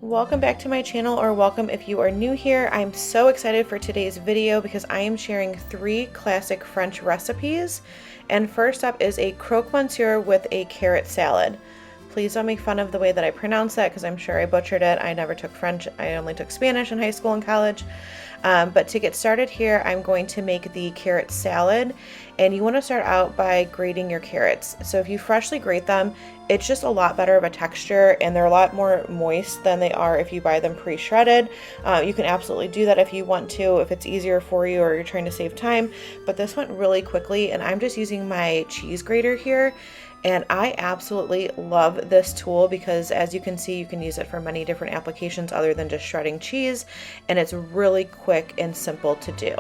Welcome back to my channel, or welcome if you are new here. I'm so excited for today's video because I am sharing 3 classic French recipes. And first up is a croque monsieur with a carrot salad. Please don't make fun of the way that I pronounce that because I'm sure I butchered it. I never took French. I only took Spanish in high school and college. But to get started here, I'm going to make the carrot salad, and you want to start out by grating your carrots. So if you freshly grate them, it's just a lot better of a texture, and they're a lot more moist than they are if you buy them pre-shredded. You can absolutely do that if you want to, if it's easier for you or you're trying to save time, but this went really quickly, and I'm just using my cheese grater here. And I absolutely love this tool because, as you can see, you can use it for many different applications other than just shredding cheese, and it's really quick and simple to do.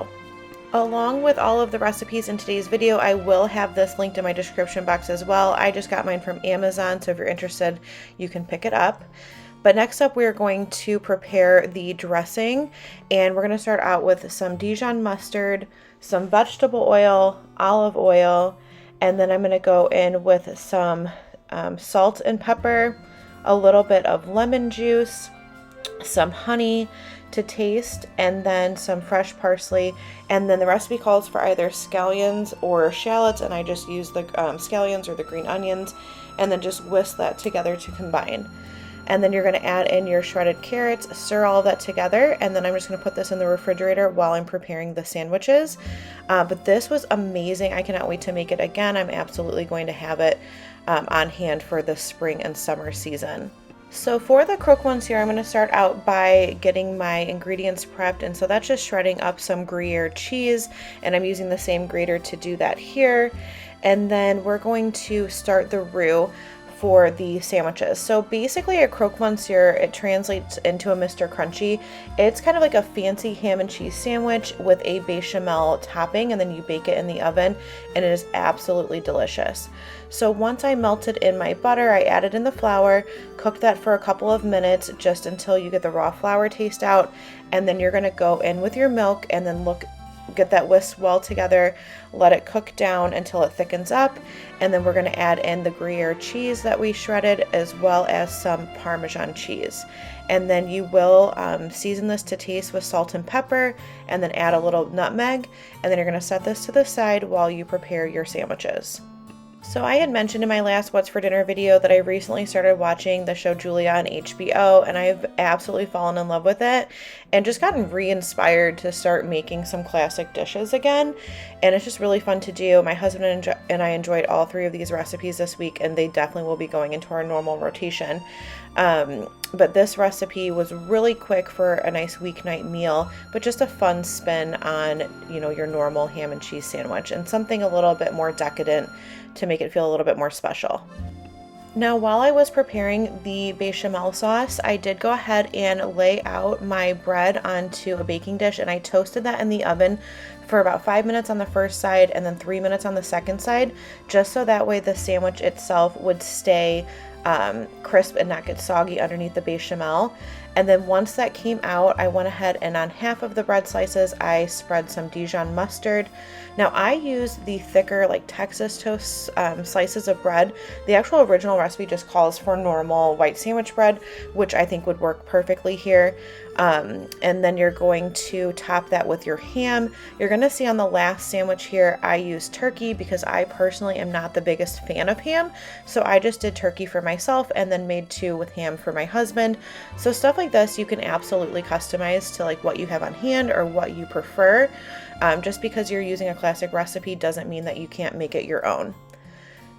Along with all of the recipes in today's video, I will have this linked in my description box as well. I just got mine from Amazon, so if you're interested, you can pick it up. But next up, we're going to prepare the dressing, and we're going to start out with some Dijon mustard, some vegetable oil, olive oil, and then I'm going to go in with some salt and pepper, a little bit of lemon juice, some honey to taste, and then some fresh parsley. And then the recipe calls for either scallions or shallots, and I just use the scallions or the green onions, and then just whisk that together to combine. And then you're going to add in your shredded carrots, stir all of that together, and then I'm just going to put this in the refrigerator while I'm preparing the sandwiches. But this was amazing. I cannot wait to make it again. I'm absolutely going to have it on hand for the spring and summer season. So for the croque monsieur, I'm going to start out by getting my ingredients prepped, and so that's just shredding up some Gruyere cheese, and I'm using the same grater to do that here. And then we're going to start the roux for the sandwiches. So basically a croque monsieur, it translates into a Mr. Crunchy. It's kind of like a fancy ham and cheese sandwich with a bechamel topping, and then you bake it in the oven, and it is absolutely delicious. So once I melted in my butter, I added in the flour, cooked that for a couple of minutes just until you get the raw flour taste out, and then you're gonna go in with your milk and then get that whisked well together, let it cook down until it thickens up, and then we're going to add in the Gruyere cheese that we shredded as well as some Parmesan cheese. And then you will season this to taste with salt and pepper, and then add a little nutmeg, and then you're going to set this to the side while you prepare your sandwiches. So I had mentioned in my last What's for Dinner video that I recently started watching the show Julia on HBO, and I've absolutely fallen in love with it and just gotten re-inspired to start making some classic dishes again, and it's just really fun to do. My husband and I enjoyed all 3 of these recipes this week, and they definitely will be going into our normal rotation. But this recipe was really quick for a nice weeknight meal, but just a fun spin on, your normal ham and cheese sandwich, and something a little bit more decadent to make it feel a little bit more special. Now, while I was preparing the bechamel sauce, I did go ahead and lay out my bread onto a baking dish, and I toasted that in the oven for about 5 minutes on the first side and then 3 minutes on the second side, just so that way the sandwich itself would stay crisp and not get soggy underneath the bechamel. And then once that came out, I went ahead and on half of the bread slices, I spread some Dijon mustard. Now I use the thicker, like Texas toast slices of bread. The actual original recipe just calls for normal white sandwich bread, which I think would work perfectly here. And then you're going to top that with your ham. You're going to see on the last sandwich here, I use turkey because I personally am not the biggest fan of ham. So I just did turkey for myself and then made 2 with ham for my husband. So stuff like this you can absolutely customize to like what you have on hand or what you prefer. Just because you're using a classic recipe doesn't mean that you can't make it your own.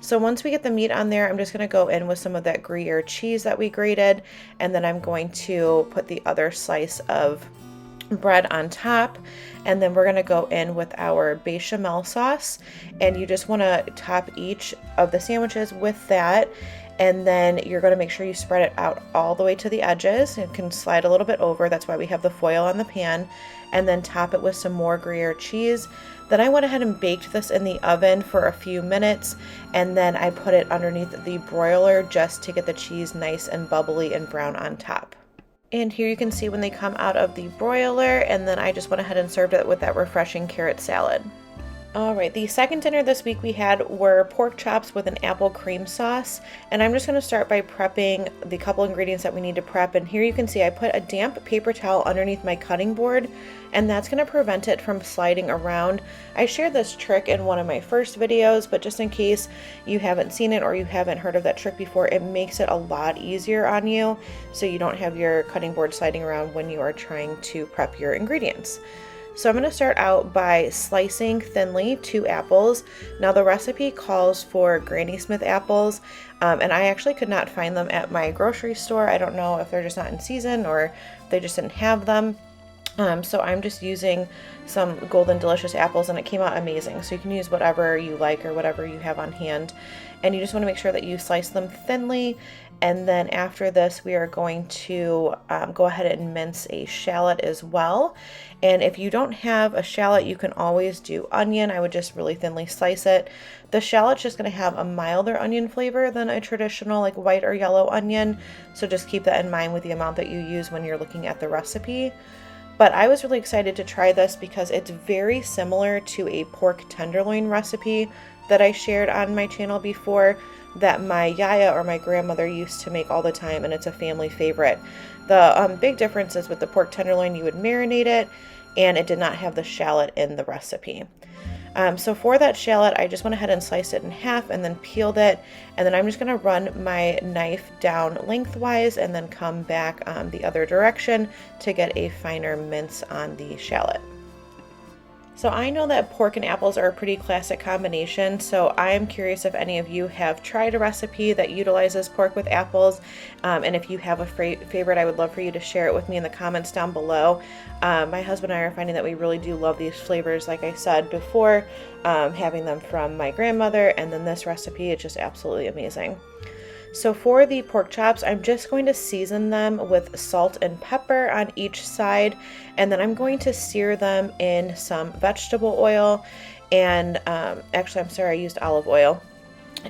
So once we get the meat on there, I'm just going to go in with some of that Gruyere cheese that we grated, and then I'm going to put the other slice of bread on top, and then we're going to go in with our bechamel sauce, and you just want to top each of the sandwiches with that. And then you're going to make sure you spread it out all the way to the edges. It can slide a little bit over. That's why we have the foil on the pan. And then top it with some more Gruyere cheese. Then I went ahead and baked this in the oven for a few minutes. And then I put it underneath the broiler just to get the cheese nice and bubbly and brown on top. And here you can see when they come out of the broiler. And then I just went ahead and served it with that refreshing carrot salad. All right, the second dinner this week we had were pork chops with an apple cream sauce, and I'm just going to start by prepping the couple ingredients that we need to prep. And here you can see I put a damp paper towel underneath my cutting board, and that's going to prevent it from sliding around. I shared this trick in one of my first videos, but just in case you haven't seen it or you haven't heard of that trick before, it makes it a lot easier on you so you don't have your cutting board sliding around when you are trying to prep your ingredients. So I'm going to start out by slicing thinly 2 apples. Now the recipe calls for Granny Smith apples, and I actually could not find them at my grocery store. I don't know if they're just not in season or they just didn't have them. So I'm just using some Golden Delicious apples, and it came out amazing. So you can use whatever you like or whatever you have on hand. And you just want to make sure that you slice them thinly. And then after this, we are going to go ahead and mince a shallot as well. And if you don't have a shallot, you can always do onion. I would just really thinly slice it. The shallot's just going to have a milder onion flavor than a traditional like white or yellow onion. So just keep that in mind with the amount that you use when you're looking at the recipe. But I was really excited to try this because it's very similar to a pork tenderloin recipe that I shared on my channel before that my yaya or my grandmother used to make all the time, and it's a family favorite. The big difference is with the pork tenderloin, you would marinate it, and it did not have the shallot in the recipe. So for that shallot, I just went ahead and sliced it in half and then peeled it. And then I'm just going to run my knife down lengthwise and then come back the other direction to get a finer mince on the shallot. So I know that pork and apples are a pretty classic combination, so I am curious if any of you have tried a recipe that utilizes pork with apples, and if you have a favorite, I would love for you to share it with me in the comments down below. My husband and I are finding that we really do love these flavors, like I said before, having them from my grandmother, and then this recipe is just absolutely amazing. So for the pork chops, I'm just going to season them with salt and pepper on each side, and then I'm going to sear them in some vegetable oil, and actually I'm sorry, I used olive oil.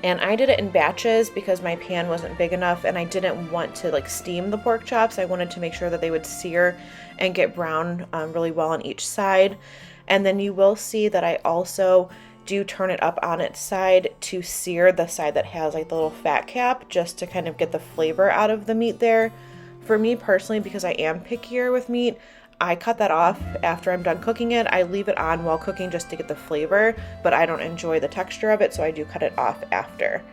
And I did it in batches because my pan wasn't big enough and I didn't want to like steam the pork chops. I wanted to make sure that they would sear and get brown really well on each side. And then you will see that I also do turn it up on its side to sear the side that has like the little fat cap, just to kind of get the flavor out of the meat there. For me personally, because I am pickier with meat, I cut that off after I'm done cooking it. I leave it on while cooking just to get the flavor, but I don't enjoy the texture of it, so I do cut it off after.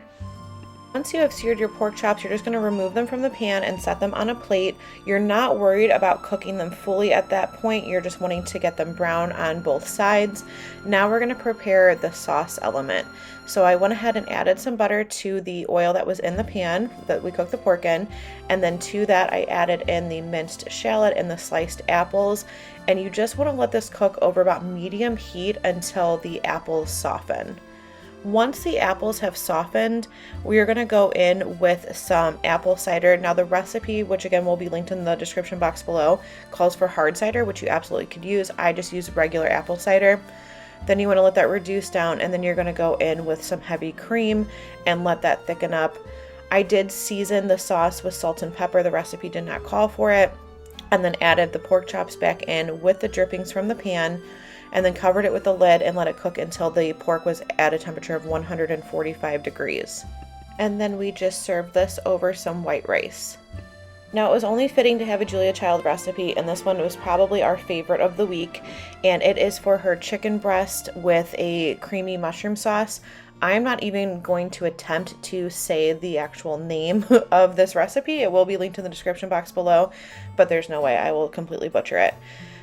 Once you have seared your pork chops, you're just going to remove them from the pan and set them on a plate. You're not worried about cooking them fully at that point. You're just wanting to get them brown on both sides. Now we're going to prepare the sauce element. So I went ahead and added some butter to the oil that was in the pan that we cooked the pork in. And then to that, I added in the minced shallot and the sliced apples. And you just want to let this cook over about medium heat until the apples soften. Once the apples have softened, we are going to go in with some apple cider. Now the recipe, which again will be linked in the description box below, calls for hard cider, which you absolutely could use. I just use regular apple cider. Then you want to let that reduce down, and then you're going to go in with some heavy cream and let that thicken up. I did season the sauce with salt and pepper. The recipe did not call for it. And then added the pork chops back in with the drippings from the pan, and then covered it with the lid and let it cook until the pork was at a temperature of 145 degrees. And then we just served this over some white rice. Now it was only fitting to have a Julia Child recipe, and this one was probably our favorite of the week, and it is for her chicken breast with a creamy mushroom sauce. I'm not even going to attempt to say the actual name of this recipe. It will be linked in the description box below, but there's no way I will completely butcher it.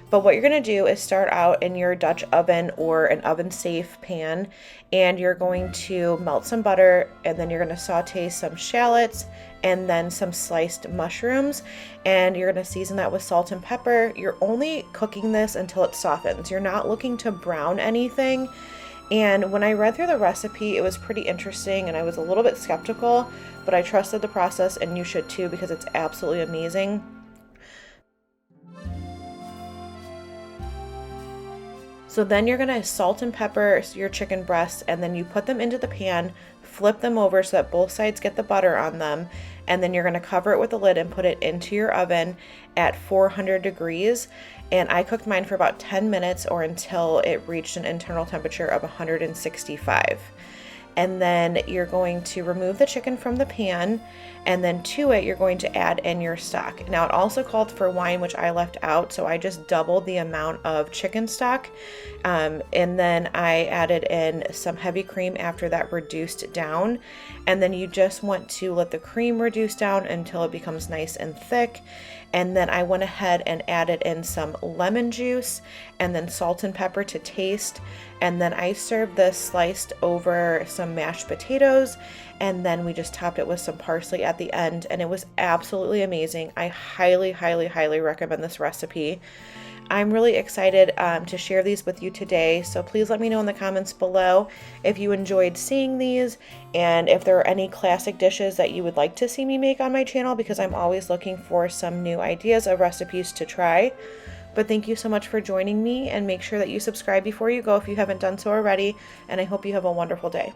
But what you're going to do is start out in your Dutch oven or an oven-safe pan, and you're going to melt some butter, and then you're going to saute some shallots and then some sliced mushrooms, and you're going to season that with salt and pepper. You're only cooking this until it softens. You're not looking to brown anything. And when I read through the recipe, it was pretty interesting, and I was a little bit skeptical, but I trusted the process, and you should too, because it's absolutely amazing. So then you're going to salt and pepper your chicken breasts, and then you put them into the pan, flip them over so that both sides get the butter on them, and then you're going to cover it with a lid and put it into your oven at 400 degrees. And I cooked mine for about 10 minutes or until it reached an internal temperature of 165. And then you're going to remove the chicken from the pan, and then to it you're going to add in your stock. Now it also called for wine, which I left out, so I just doubled the amount of chicken stock, and then I added in some heavy cream after that reduced down. And then you just want to let the cream reduce down until it becomes nice and thick. And then I went ahead and added in some lemon juice and then salt and pepper to taste. And then I served this sliced over some mashed potatoes, and then we just topped it with some parsley at the end, and it was absolutely amazing. I highly, highly, highly recommend this recipe. I'm really excited to share these with you today, so please let me know in the comments below if you enjoyed seeing these and if there are any classic dishes that you would like to see me make on my channel, because I'm always looking for some new ideas of recipes to try. But thank you so much for joining me, and make sure that you subscribe before you go if you haven't done so already, and I hope you have a wonderful day.